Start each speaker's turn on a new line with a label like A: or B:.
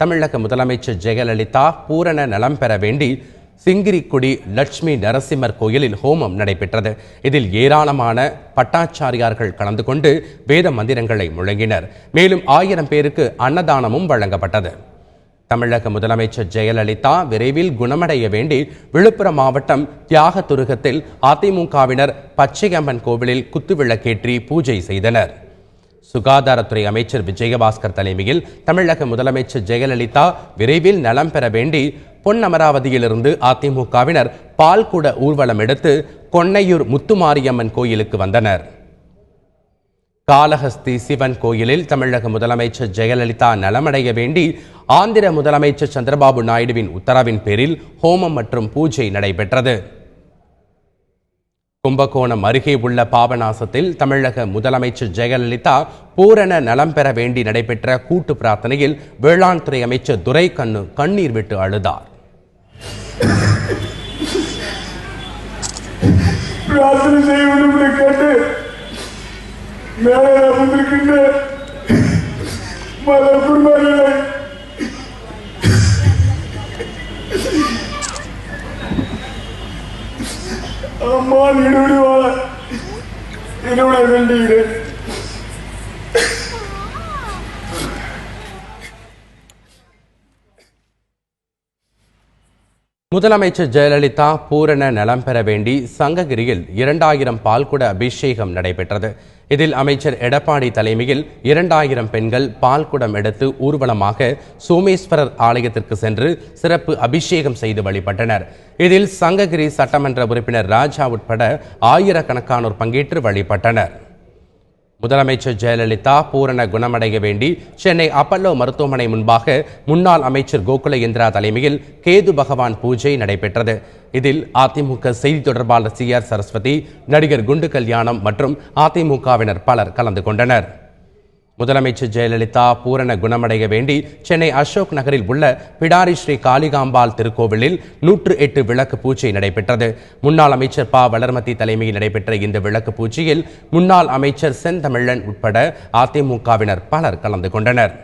A: தமிழக முதலமைச்சர் ஜெயலலிதா பூரண நலம் பெற வேண்டி சிங்கிரிக்குடி லட்சுமி நரசிம்மர் கோயிலில் ஹோமம் நடைபெற்றது. இதில் ஏராளமான பட்டாச்சாரியார்கள் கலந்து கொண்டு வேத மந்திரங்களை முழங்கினர். மேலும் 1000 பேருக்கு அன்னதானமும் வழங்கப்பட்டது. தமிழக முதலமைச்சர் ஜெயலலிதா விரைவில் குணமடைய வேண்டி விழுப்புரம் மாவட்டம் தியாகதுருகத்தில் அதிமுகவினர் பச்சையம்மன் கோவிலில் குத்துவிளக்கேற்றி பூஜை செய்தனர். சுகாதாரத்துறை அமைச்சர் விஜயபாஸ்கர் தலைமையில் தமிழக முதலமைச்சர் ஜெயலலிதா விரைவில் நலம் பெற வேண்டி பொன்னமராவதியிலிருந்து அதிமுகவினர் பால்குட ஊர்வலம் எடுத்து கொன்னையூர் முத்துமாரியம்மன் கோயிலுக்கு வந்தனர். காளஹஸ்தி சிவன் கோயிலில் தமிழக முதலமைச்சர் ஜெயலலிதா நலமடைய வேண்டி ஆந்திர முதலமைச்சர் சந்திரபாபு நாயுடுவின் உத்தரவின் பேரில் ஹோமம் மற்றும் பூஜை நடைபெற்றது. கும்பகோணம் அருகே உள்ள பாபநாசத்தில் தமிழக முதலமைச்சர் ஜெயலலிதா பூரண நலம் பெற வேண்டி நடைபெற்ற கூட்டு பிரார்த்தனையில் வேளாண் துறை அமைச்சர் துரைக்கண்ணு கண்ணீர் விட்டு அழுதார்.
B: அம்மா நிடுவிடுவாள என்னோட வேண்டுகிறேன்.
A: முதலமைச்சர் ஜெயலலிதா பூரண நலம் பெற வேண்டி சங்ககிரியில் 2000 பால்குட அபிஷேகம் நடைபெற்றது. இதில் அமைச்சர் எடப்பாடி தலைமையில் 2000 பெண்கள் பால்குடம் எடுத்து ஊர்வலமாக சோமேஸ்வரர் ஆலயத்திற்கு சென்று சிறப்பு அபிஷேகம் செய்து வழிபட்டனர். இதில் சங்ககிரி சட்டமன்ற உறுப்பினர் ராஜா உட்பட ஆயிரக்கணக்கானோர் பங்கேற்று வழிபட்டனர். முதலமைச்சர் ஜெயலலிதா பூரண குணமடைய வேண்டி சென்னை அப்பல்லோ மருத்துவமனை முன்பாக முன்னாள் அமைச்சர் கோகுலேந்திரா தலைமையில் கேது பகவான் பூஜை நடைபெற்றது. இதில் அதிமுக செய்தி தொடர்பாளர் CR சரஸ்வதி, நடிகர் குண்டு கல்யாணம் மற்றும் அதிமுகவினர் பலர் கலந்து கொண்டனர். முதலமைச்சர் ஜெயலலிதா பூரண குணமடைய வேண்டி சென்னை அசோக் நகரில் உள்ள பிடாரி ஸ்ரீ காளிகாம்பாள் திருக்கோவிலில் 108 விளக்கு பூஜை நடைபெற்றது. முன்னாள் அமைச்சர் வளர்மதி தலைமையில் நடைபெற்ற இந்த விளக்கு பூஜையில் முன்னாள் அமைச்சர் செந்தமிழன் உட்பட அதிமுகவினர் பலர் கலந்து கொண்டனர்.